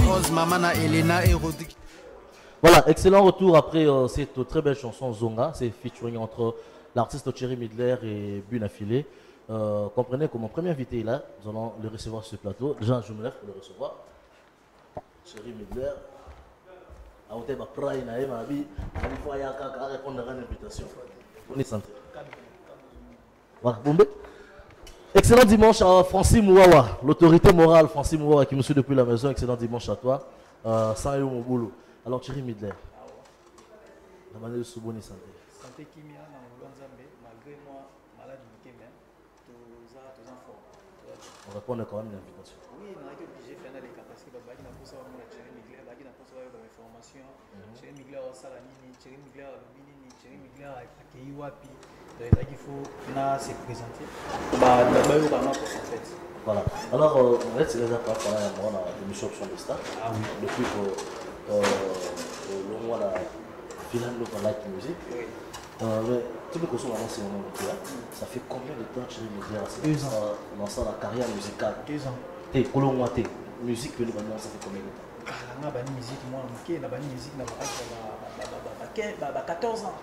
Rose, Mamana, Elena et Rodrigue. Voilà, excellent retour après cette très belle chanson Zonga. C'est featuring entre l'artiste Thierry Midler et Buna Filé. Comprenez que mon premier invité est là. Nous allons le recevoir sur ce plateau. Jean, je me lève pour le recevoir. Thierry Midler. On est répondre à l'invitation. On est centré. Voilà, Bombé. Excellent dimanche à Francis Mouawa, l'autorité morale Francis Mouawa qui me suit depuis la maison. Excellent dimanche à toi. Sans mon boulot. Alors Thierry Midler, la manière de se bonne santé. Santé qui m'a malgré moi, malade du mais tous en forme. On répond quand même à l'invitation. Oui, on a été obligé de faire des cas parce que Babaki n'a pas savoir Thierry Midler, Babaki n'a pas savoir l'information. Thierry Midler a Salamini, Thierry Midler a Lubini, Thierry Midler a Keiwapi. Donc il faut se présenter. Voilà. Alors, on va se laisser parler pendant l'émission Option de Star. Ah oui. Depuis que le mois de Finlande de Light Music. Oui. Mais tu peux consommer avant ce moment là. Ça fait combien de temps Thierry Midler a lancé la carrière musicale? 2 ans. T'es Colombo, t'es musique, ça fait combien de temps? La musique, moi, la musique, 14 ans.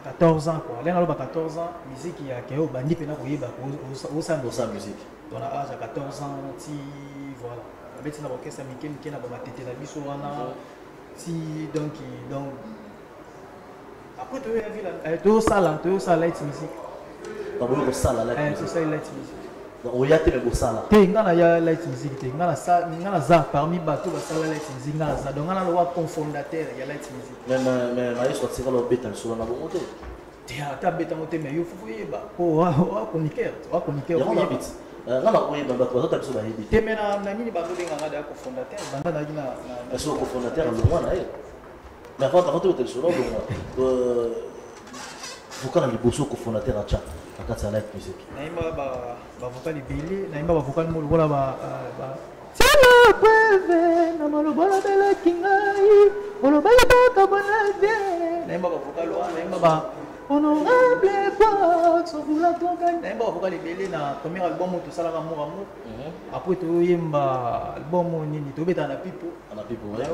14 ans quoi. Là, on a 14 ans, musique qui a bandi pena au sein musique. Dans l'âge à 14 ans, voilà. Avec ça, l'orchestre Mickey n'a pas tête la biso si donc après tu as vu là, tu as ça light music. Pas beaucoup ça la light music. C'est light music. On y a tellement de ça là. T'es ngana ya light music, t'es ngana za parmi bateau ba ça light music ngana za donc ngana le roi cofondateur ya light music. Mais maïs soit c'est le bétal sur la bonne montée. T'as bétal monté mais il faut y ba pour communiquer, on habite. Ngana ko yeba bato za biso ba yebi. Te mena na nini ba benga ngada cofondateur banda na gina na so cofondateur le roi na ye. Mais avant tu es sur le roi. Vous quand les bosso cofondateur à Tchad. Akatsa light music. Naimba ba vocal libélé, naimba ba vocal mo lola ba Sala preve na malobola de la kingai, oloba ya ba bonade. Naimba ba vocal wa, naimba ba honorable pas sur la tonga. Naimba ba vocal libélé na premier album tout ça la amour. Après to yemba album nini to beta na pipo. Na pipo, na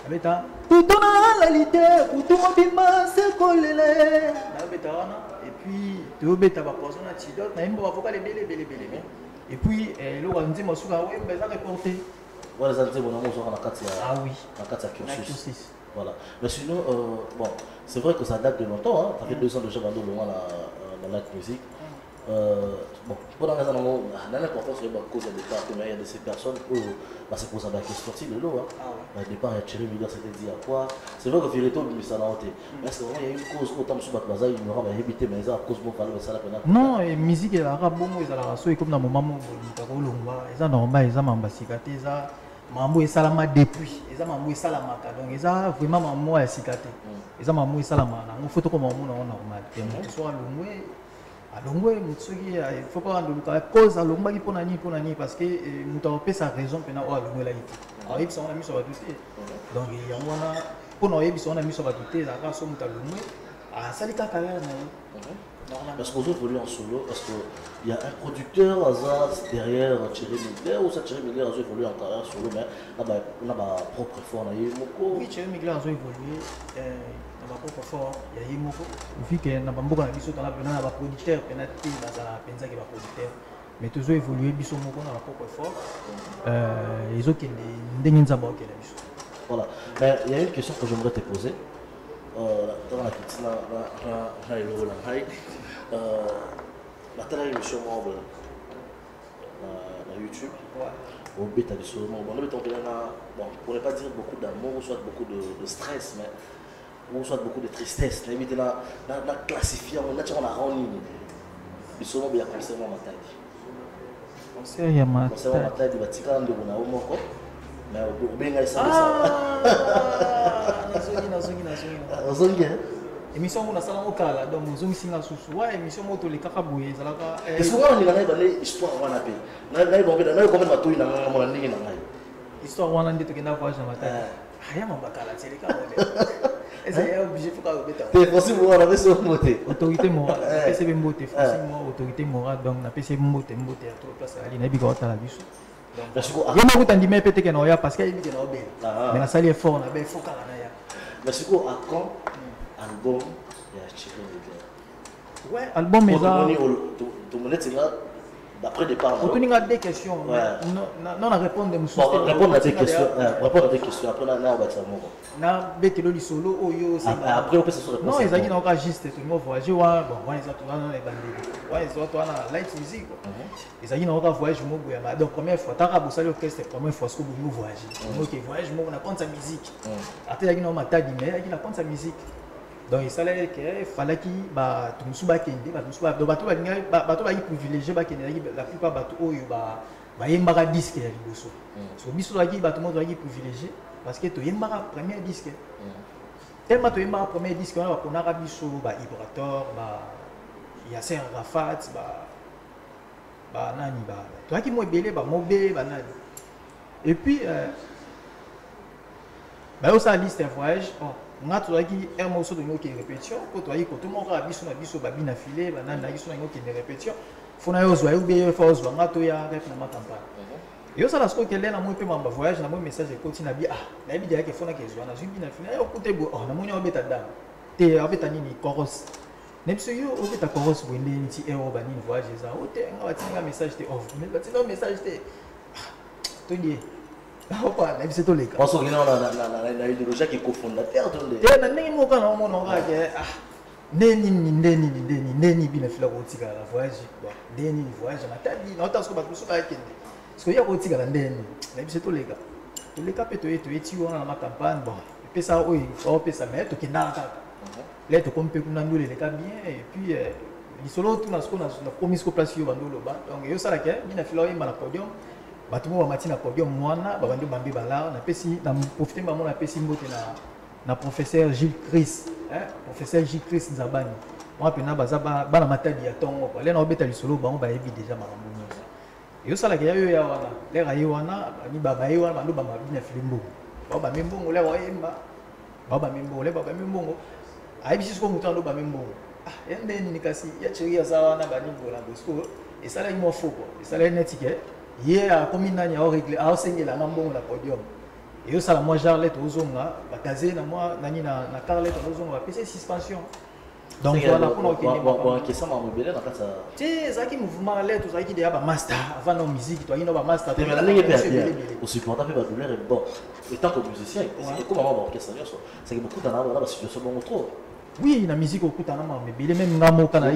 beta Toutona la lité, Toutona bima se kolele. Na beta wana et puis to beta ba poison na tidot, na imba ba vocal belé. Et puis le wanzi mosuka we mbeza reporter. Voilà ça c'est bon amour sur la carte. Ah oui. La carte cursus. Voilà. Mais sinon bon, c'est vrai que ça date de longtemps hein, ça fait 2 ans déjà dans la light music. Bon, pendant les années, l'importance c'est la cause de départ, il y a de ces personnes où c'est pour ça que c'est sorti de l'eau. Au départ, il y a Thierry Midler, c'était dit à quoi. C'est vrai que Fireto, mais ça l'a hanté. Mais est-ce qu'il y a une cause autant de Batmaza, il n'aura pas évité, mais il y a une cause pour faire ça la peine. Non, la musique, elle a bon, ils ont la raison, comme dans mon maman, ils ont normal, ils ont mambasikate, ils ont mambo et salama depuis, ils ont mambo et salama, donc ils ont vraiment mambo et sikate. Ils ont mambo et salama, on faut comme mambo normal. Et moi, soit le alongwe mutsugi il faut pas rendre la cause alongwa qui pour nani parce que mutaopé sa raison pena o alongwe la iti alors ça on a mis sur la douter donc il y a moi pour nous on a mis sur la douter la race mutalongwe ah ça les carrière na parce qu'on évolue en solo parce que il y a un producteur hasard derrière Thierry Midler ou ça Thierry Midler a évolué en carrière solo mais là on a ma propre effort là oui Thierry Midler a évolué na propre fort ya yimoko vu que na bamboka na biso dans la pena na producteur pena ti bazala penza ke ba producteur mais toujours évoluer biso moko na propre fort ils ont ndenge nzamba ok na biso voilà mais il y a une question que j'aimerais te poser dans la question na ilo la hai la télé émission mobile na YouTube au bêta biso bon pour ne pas dire beaucoup d'amour soit beaucoup de stress mais ou soit beaucoup de tristesse, éviter la classifier, on a rendu. Ils sont bien concernant ma taille. Concernant ma taille. Concernant ma taille, il va tirer un de mon amour, mais au bien ça. Nazongi. Émission on a ça au kala donc nous sommes singa susu wa émission moto les kakaboué zalaka. Et souvent on a une histoire wana pe. Na ibombe na ko ma toyi na ngamo na ndingi na ngai. Histoire wana ndito kenda voyage na taille. Haya mabakala tseleka mole. Est-ce qu'il est obligé de faire le t'es possible on avait ce mot autorité morale c'est bien mot forcément autorité morale donc na pc mot à trop place ali na bi ko tala biso Il y a beaucoup d'animés peut-être qu'il y a parce qu'il y a des gens qui mais la salle est fort, on a bien fort quand mais c'est quoi à quand album il y a Chicken Little ouais album mais ça tout le monde est là d'après départ on a des questions non on répond de monsieur répondre à des questions après là on va dire moi na bekelo li solo oyo après on peut se sur non ils ont pas juste tout le monde voyager wa bon on les a tout dans les bandits ouais ils ont tout na light music ils ont pas voyage mo boya donc première fois ta ka bosali orchestre première fois ce que vous voyager OK voyage mo on apprendre sa musique après il y a ma tadi mais il apprendre sa musique donc il fallait que fallait qui ba tout musu ba kende ba musu ba bato ba privilégié ba kende la plupart bato oyo ba yembaka disque ya liboso so biso la ki bato mo doit privilégié parce que tu yembaka premier disque tellement tu yembaka premier disque on a biso ba Ibrator ba Yasser Arafat ba nani ba toi qui mo belé ba mobe ba nani et puis ba aussi liste voyage on a tout qui un morceau de nous qui répétition quand toi tout le monde a biso na biso ba bina filé ba nani na biso na qui répétition faut na yo zo be faut zo ngato ya ref na matamba et ça la ce que là moi pe mamba voyage na moi message continue na bi na bi derrière que faut na que zo na zo bina filé yo côté bo na mo nya obeta da te obeta nini chorus nem so yo obeta chorus bo ndeni ti e oba nini voyage za o te nga batinga message te off mais batinga message te to die opa na biso to leka parce que na idéologie qui cofondateur to le te na ndenge mo kana mo no ga ke ndeni bina fila ko tika la voyage bon ndeni voyage na tadi na otasko ba kusuka kende parce que ya ko tika la ndeni na biso to leka pe to eti wana na campagne bon et puis ça oui on peut ça mais to kenda kaka là to kompe kuna ndule leka bien et puis lisolo tout na ce qu'on a promis ko place yo bandolo ba donc yo sala ke bina fila yo na podium bato mo ba matina podium mwana ba bando bambi bala na pesi na profiter ba mo na pesi mbote na professeur Gilles Chris professeur Gilles Chris Nzabani on apena bazaba bana matadi ya tongo kwa lena obeta lisolo bango ba yebi déjà makambo nyonso yo sala ke yo ya wana le ra yo wana ni baba yo wana bando ba mabina filimbo ba membongo le wa yemba ba membongo le ba membongo ayibi sisko mutando ba membongo ende ni kasi ya chiri ya sawa na bani bola bosko et ça là il m'en faut quoi et ça là netike hier comme il n'a réglé a sengela ngambongo la podium et ça la moi Jarlette ozonga bakaze na moi nani na Carlette ozonga PC suspension donc voilà pour nous bon que ça m'a mobile na kata tu zaki mouvement là tout zaki déjà ba master avant nos musique toi il no ba master mais la ligne bien au supporter pas douleur et bon étant que musicien et comment on va orchestrer ça c'est que beaucoup d'en avoir la situation bon trop oui la musique okutana ma mebile même ngamo kana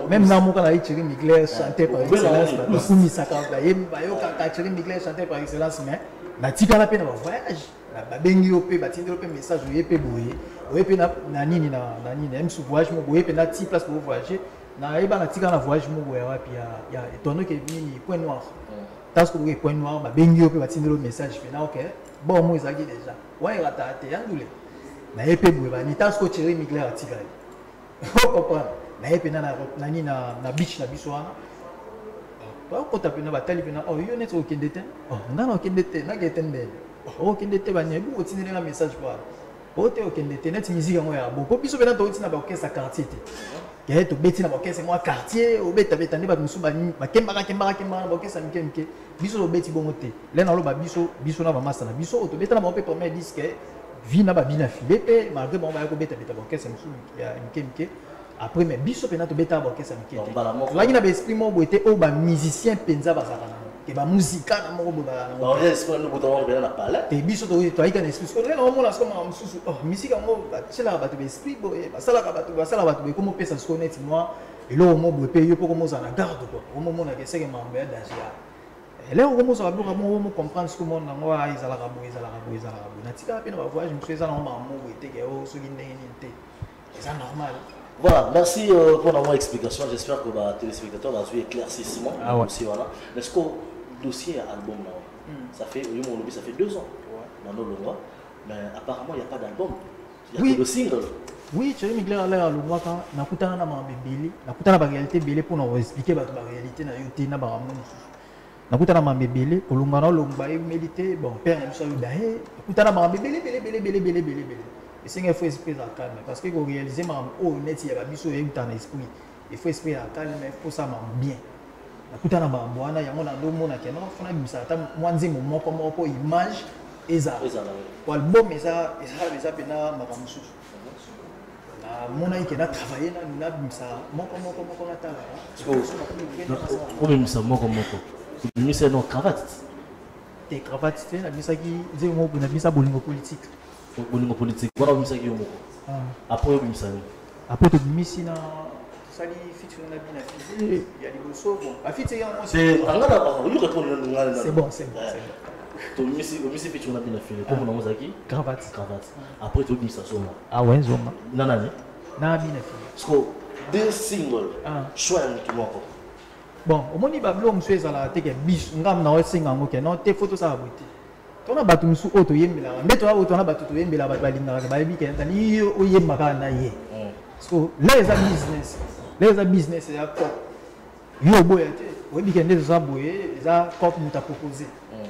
même ngamo kana Thierry Mugler chantait par excellence la kumi sakamba yemba yo ka Thierry Mugler chantait par excellence mais na tika la peine na voyage na babengi op batindelo pe message oyepe boye oyepe na nini même sous voyage mo oyepe na ti place pour voyager na eba na tika na voyage mo boya wapi ya étonné que nini point noir parce que le point noir babengi op batindelo message pe na OK bon mo ezaki déjà wa irata te yandule na yepe boye ba ni tasko Thierry Mugler atikali o comprendre na yepe na beach na biso wana ba ko tapena batali pena yo net o kende te na kende te na getende o kende te ba nyebu o tinele na message quoi o te o kende te net musique ngo ya bo po biso pena to tina ba orchestre quartier te ke to beti na ba orchestre ngo quartier o beta ne ba musu ba kemba na ba orchestre mike biso o beti bongo te le na lo ba biso na ba master na biso o to beta na ba pe premier disque vie na ba bina filé pe malgré bon ba ko beta ba orchestre musu ya mike après mais biso pena to beta ba orchestre mike te la na ba esprit mo bo était o ba musicien penza ba sakana ke ba musica na mo bo ba on esprit no boto ba na pala te biso to aika na esprit ko le na mo na sko ma mususu musique ngo ba tshela ba to ba esprit bo ba sala ka ba to be comme pesa sko net moi et là mo bo pe yo po comme ça na garde quoi au moment na ke seke mambo ya danger ele o mo ça ba mo comprendre ce que mon ngo izala ka bo na tika pe na ba voyage monsieur ça na mo mo bo te ke o so ginde ni te c'est normal. Voilà, merci pour la explication. J'espère que les téléspectateurs vont suivre éclaircissement. Aussi, voilà. Est-ce que le dossier album là, ça fait 2 ans dans nos lois, mais apparemment il n'y a pas d'album. Il y a que le single. Oui, Thierry Mugler a l'air à l'ouah quand na kutana na mambebele, na kutana ba réalité belé pour nous expliquer ba réalité na yote na ba ramono. Na kutana mambebele, olunga na lomba e méditer, bon père na biso dahe, kutana mambebele belé. Et c'est qu'il faut esprit à calme parce que pour réaliser ma net il y a biso et un esprit il faut esprit à calme mais il faut ça bien nakutana bambo wana yango na ndomona ke non fona bimisa ata mwanzembo moko image eza po album eza pena makambo mosusu namona ike na travailler na bimisa moko na tala obimisa moko obimisa no cravate te cravate te nabimisaki nzembo moko nabimisa bolingo politique wana obimisaki yo moko après obimisa nini après tobimisi na sali fiction na bina fille ya liboso bon afite ya moi c'est angana ba yo répondre na ngana c'est bon to misi fiction na bina fille to mona mozaki cravate après to bimisa soma ouais nzonga nana ni na bina fille sko deux singles choix ya moko bon omoni ba blog mso ezala te ke bis ngam na osinga ngo ke non te photo ça aboti tona batu msu oto yembela mbeto na oto na batu to yembela balingaka bayebi ke tani oyembaka na ye so là les business ya cop yo boya te oyebi ke ndezo za boye eza cop mutu aproposé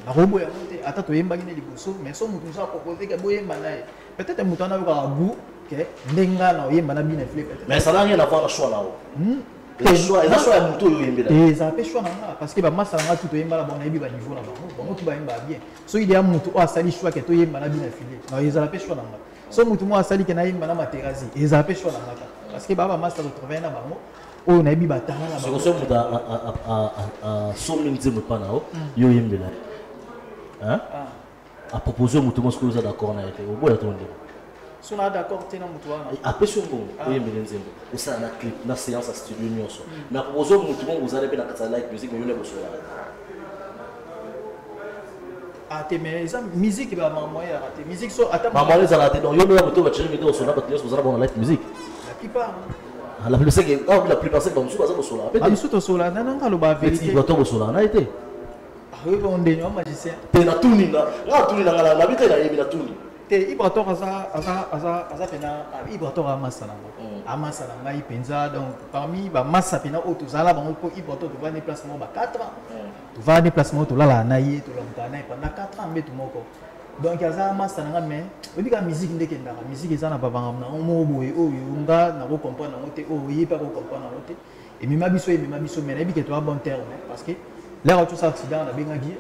akoboya te ata toyembaki ne liboso mais so mutu mosu aproposé ke boyemba na ye peut-être mutu ana yokaka goût ke ndenga na oyemba na bina file peut-être mais ça n'a rien à voir na choix na o choix ya mutu oyo oyembela eza pe choix na nga parce que bamasa na nga tu toyembala bon nayebi baniveau na bango tu bayemba bien so il y a mutu oyo asali choix ke toyemba na bina file na ezala pe choix na nga so mutu mo asali ke nayemba na materasi ezala pe choix na nga parce que baba master retrouver na bango oyo nayebi batanga na bango so mutu somi nzembo pa na o yo oyembela aproposé mutu mo soki oza d'accord na ye te oboya to ndeko so na d'accord te na mutu wana apesi yo mbongo oyembela nzembo osala na clip na séance ya studio nyonso mais aproposé mutu mo ozali mpe na kati ya like musique mais yo nde bosola te mais eza musique ba maman ya te musique so ata maman les ala te donc yo nde moto ba chiri vidéo sona ba tiens ozala bon live musique la plupart la plupart c'est comme ça ça bosola peut-être am suto sola na nga lo ba vérité ba to bosola na été oui bon ndenyo magicien te na tuni na ngala na bita na yebi na tuni te ibrator aza pena ibrator amasala ngai penza donc parmi bamasa pena oyo tozala bango mpo ibrator tovaa déplacement ba 4 ans tovaa déplacement tolala na ye tolonga na ye pendant 4 ans mbetu moko donc aza amasa na nga mais oyebika musique ndenge endaka musique eza na babanga na ngo boye oyo nga nakocomprendre yango te oyo ye mpe akocomprendre yango te emema biso mais nayebike toa bon terme parce que lere tosa accident nabengaki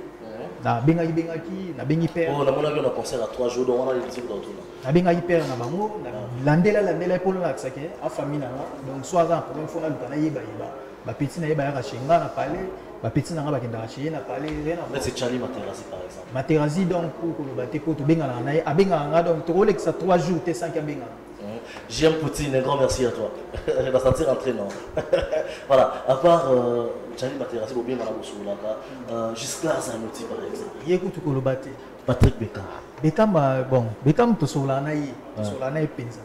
nabengi père namonaki na concert à 3 jours donc wana musique d'autuna nabengaki père na bango landela epolo nakisaki afamille nanga donc so aza na problème fo naluka nayeba bapeti nayeba yaka shenga na pale bapeti nanga bakendaka cheye na pale c'est Charlie Materasi par exemple Materasi donc pour koloba te po tobengana na ye abengaka nga donc tokolekisa 3 jours te sanki abengana J'aime Poutine, un grand merci à toi. Il va sentir entraînant. Voilà, à part Charlie Materasi, bien jusqu'à Zanoti par exemple. Il y a tout le bâti. Patrick Beckham. Beckham, tu solana y pensa.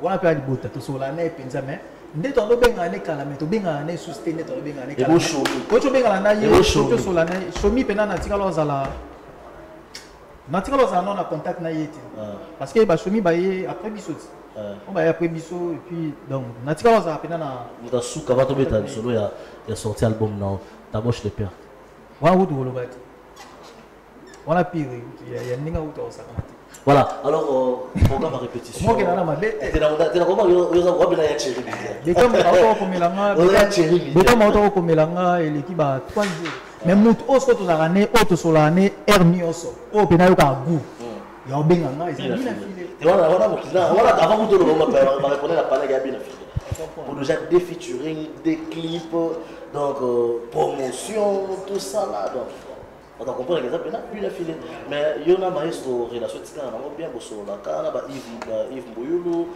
On a pas de bout, tu solana y pensa, mais dès ton bengane calame, tu bengane sustain, tu bengane calame. Quand tu bengane y solana, chomi penana tigalo zala. Natikalo zala non a contact na yeti. Parce que ba chomi ba après bisoti. On va après biso et puis donc natika za pena na muta suka bato beta solo ya sorti album na ta boche de père wa wudu lo bati wala pire ya ninga wuta osakati voilà alors programme à répétition moi que na mabe tena comment yo za wa bela ya chéri Beckham auto komelanga Beckham auto komelanga eleki ba 3 jours mais mutu osko to za ne auto solane ernioso o pena yo ka goût ya obenga nga ezali na file voilà avant que on va répondre à la panne ya bien pour déjà des featuring des clips donc promotion tout ça là donc on doit comprendre que ça bien puis la file mais il y a maestro relation tika na bien bosso la kana ba Yves Mboyulu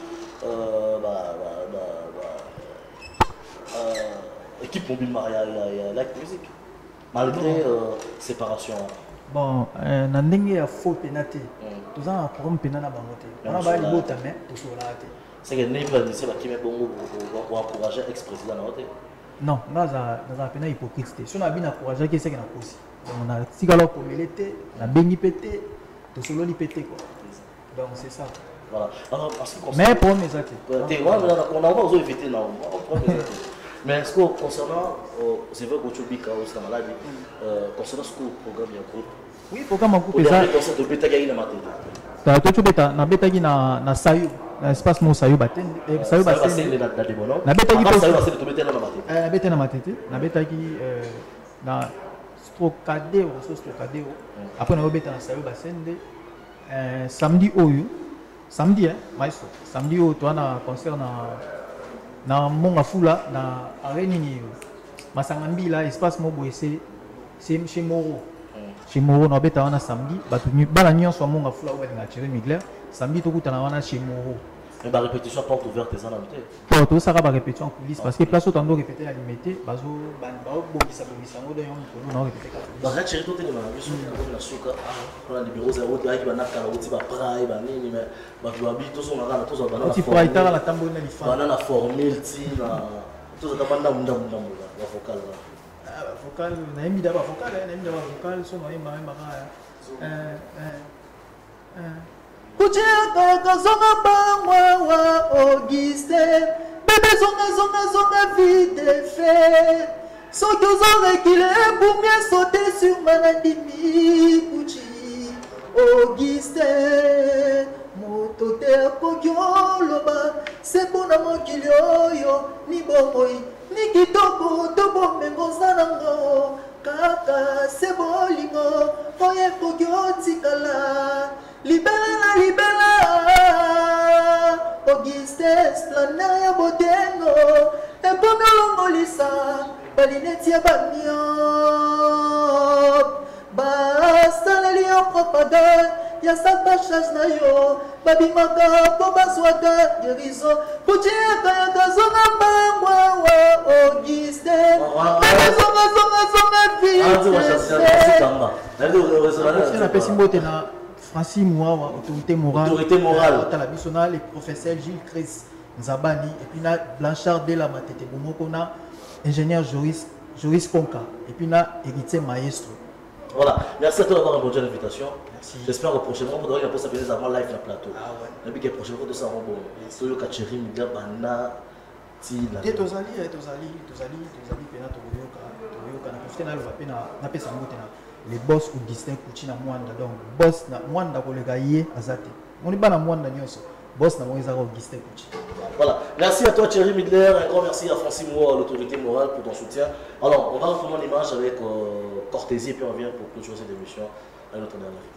équipe mobile Maria like musique malgré séparation. Bon, na ndenge ya faux penalty. Toza na problème penalty na bango te. On va libota mais to sola te. C'est que n'est pas c'est la qui met bongo pour encourager ex-président na hote. Non, naza penalty hypocrite te. So na bi na encourager que c'est que na kosi. Donc na tikalo ko melete, na bengi pété, to solo li pété quoi. Donc c'est ça. Voilà. Alors parce que mais problème exact. On a pas éviter là. Mais est-ce que concernant, c'est vrai que tu as dit que tu as maladie, concernant ce programme de groupe, oui, programme de groupe, c'est ça. Tu as dit que tu as dit que tu na Sayu, na espace mo Sayu baten, Sayu baten. Na betaki na Trocadéro, sauce Trocadéro. Après on a obété dans Sayo Basende. Samedi oyo, samedi maestro. Samedi oyo toi na concert na Mongafula na Arenini. Masangambi là espace Mobo c'est chez Moro. Chez Moro on a obété na samedi. Bala nyonso Mongafula oyo na Thierry Migler. Samedi to kuta na wana chez Moro. Mais la répétition porte ouverte et ça n'a pas. Tout ça va répétition en coulisses parce que place où tando répéter la limité, bazo banbao bokisa bokisa ngo dans yon non répéter ka. Dans la chérie tout est dans la souka, on a des bureaux zéro qui va na kala uti ba praille ba nini mais ba babi tout son ngana tout ça banana. Tu peux itara la tambo na lifa. Banana formule ti na tout ça banda munda la vocal là. Ah vocal na emi da ba vocal na emi da ba vocal so na ema Kucheka kazonga bangwa Auguste Bébé zonga vite fait Soki ozonga kile pour bien sauter sur manandimi Kuchi Auguste Moto te kokioloba C'est bon à mon kilioyo Ni bomoi Ni kitoko Tobo mengoza nango Kaka c'est bolingo Oye kokiotikala Libella Auguste Splanaire Botengo Et pour me l'ongolisa Balineti ya bamiop Basala liyo propagande Ya sata chas na yo Babimaka po baswaka Yerizo Kucheka ya kazonga mbangwa Auguste Zonga vite Francis Mouawa, autorité morale. La bisona, le professeur Gilles Chris Nzabani, et puis na Blanchard de la Matete Bomokona, ingénieur Joris Ponka, et puis na héritier maestro. Voilà, merci à toi d'avoir répondu à l'invitation. J'espère que prochainement, on devrait apporter des avant live dans le plateau. Ah ouais. Et puis que prochainement, tout ça va bon. Soyo Kacheri, Miga, Bana, Tila. Et Tozali, Pena Toyoka, na profité na Lovapena, na Pesa Motena. Les boss ou Augustin Kouchina Mwanda donc boss na Mwanda kolega yé azate on est pas na Mwanda nyonso boss na Moïse Augustin Kouchi. Voilà, merci à toi Thierry Midler, un grand merci à Francis Moua, l'autorité morale pour ton soutien. Alors on va reprendre l'image avec Cortésie et puis on revient pour clôturer cette émission à notre dernière invité.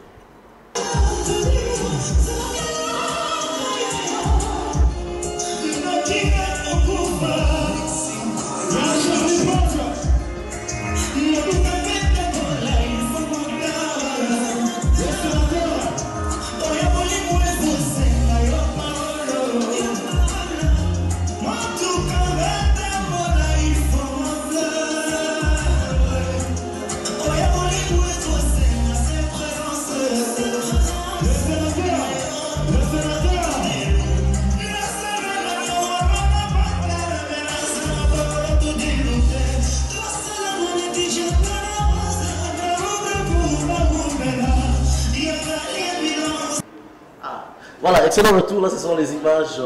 Voilà, excellent retour. Là, ce sont les images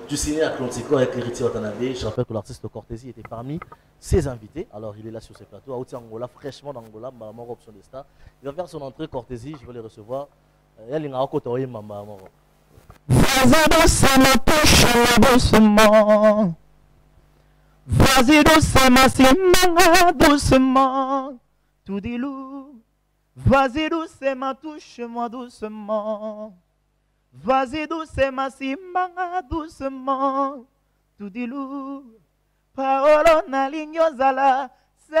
du ciné Atlantico avec Héritier Watanabe. Je rappelle que l'artiste Cortésie était parmi ses invités. Alors, il est là sur ce plateau. Aouti Angola, fraîchement d'Angola, Mama option de star. Il va faire son entrée Cortésie. Je vais les recevoir. Vas-y doucement, touche-moi doucement. Vas-y doucement, simanga doucement. Tout dit loup. Vas-y doucement, touche-moi doucement. Vas-y doucement, simbanga doucement, tout dit loup. Parole na lignozala, c'est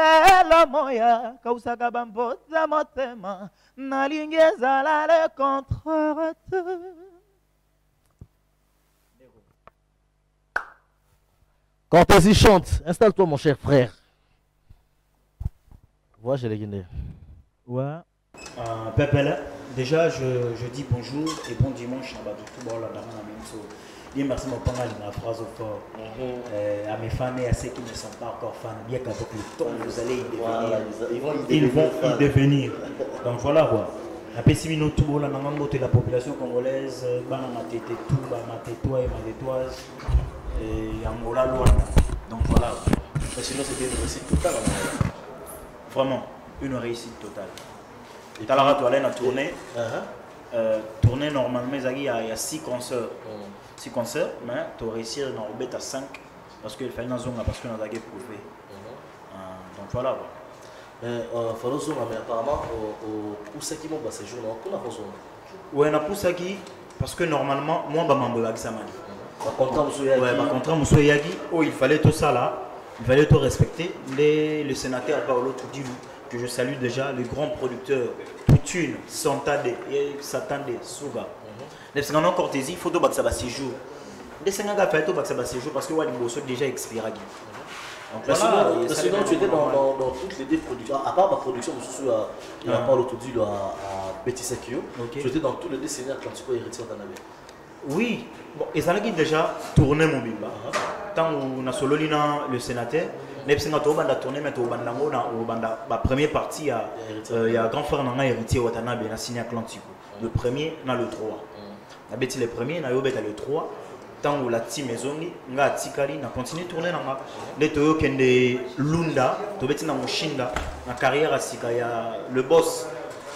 la moya, kausaka bambota motema, na lignozala le contre-retour. Cortésie chante, installe-toi mon cher frère. Voilà, j'ai les Guinéens. Ouais. Pépele. Déjà, je dis bonjour et bon dimanche à merci mon pangal ma phrase au fort. À mes fans et à ceux qui ne sont pas encore fans, bien qu'avec le temps vous allez y devenir. Voilà, ils vont y devenir. Donc voilà quoi. Après 6 minutes tout la population congolaise, ma tété tout, ma tétoise et ma tétoise et Angola loin. Donc voilà. Mais sinon c'était une réussite totale. Vraiment, une réussite totale. Et tu as tourné. Tourner normalement, il y a 6 concerts. 6 concerts, mais tu as réussi à en à 5 parce qu'il fait une zone parce qu'on a prouvé. Donc voilà. Mais Falozo, mais apparemment, où c'est qui m'a passé jour, non? Qu'on a fait ça? Ouais, on a poussé qui parce que normalement, moi, je suis un examen. Par contre, Monsieur Yagi, oh, il fallait tout ça là, il fallait tout respecter. Le sénateur Paolo Tudilou, que je salue déjà, le grand producteur, Poutine, Santade, Satande, Souga. Les Sénats Cortési, il faut que ça va 6 jours. Les Sénats ont fait tout ça va 6 jours parce que Waliboso déjà expiré. Sinon, tu étais dans toutes les deux productions, à part ma production, il y a Paolo Tudilou à Petit Sekio, tu étais dans tous les deux scénarios quand tu peux hériter dans la vie. Oui, bon, et ça a déjà tourné mon bimba. Tant on a solo le sénateur, mais on a tourné mais la première partie il y a grand frère Nanga héritier Watanabe na signé Atlantico. Le premier na le 3. Na beti le premier na yobeta le 3. Tant on la ti maison ni nga tikali na continuer tourner nanga. Les toyo kende Lunda, to beti na Mushinda na carrière à sika ya le boss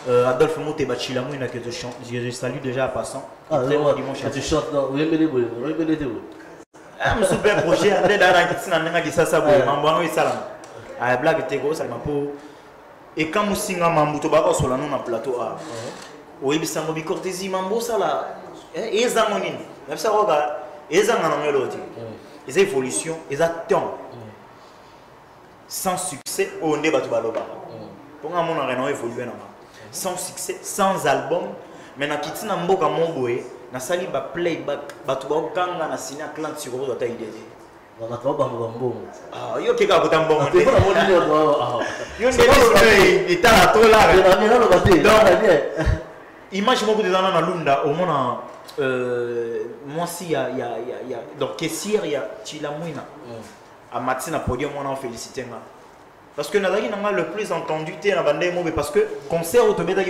Adolphe Moté Bachilamou que je salue déjà en passant. Ah, tu chantes dans un super projet, on est dans la kitchen, on est ça, on est salam. Ah, blague tego, ça m'a pour. Et quand nous singons mambo, tu vas sur la non plateau A. Oui, mais ça m'a dit cortésie mambo ça là. Et ça mon in. Même ça regarde. Et ça on a l'autre. Les évolutions, les attentes. Sans succès, on est battu baloba. Pour un monde on a évolué là. Sans succès, sans album, mais na kitchen na mboka mongoé. Na sali ba playback batu ba kanga na sina clan sur ro ta idée na to ba mbongo ah yo ke ka ko tambongo te na mo ni yo ndé ita la to la na no ba te image moko de na lunda au mona moi si il y a donc caissière il y a Chilamouina à matina podium on en féliciter parce que na le plus entendu té na bande mo parce que concert au tobeta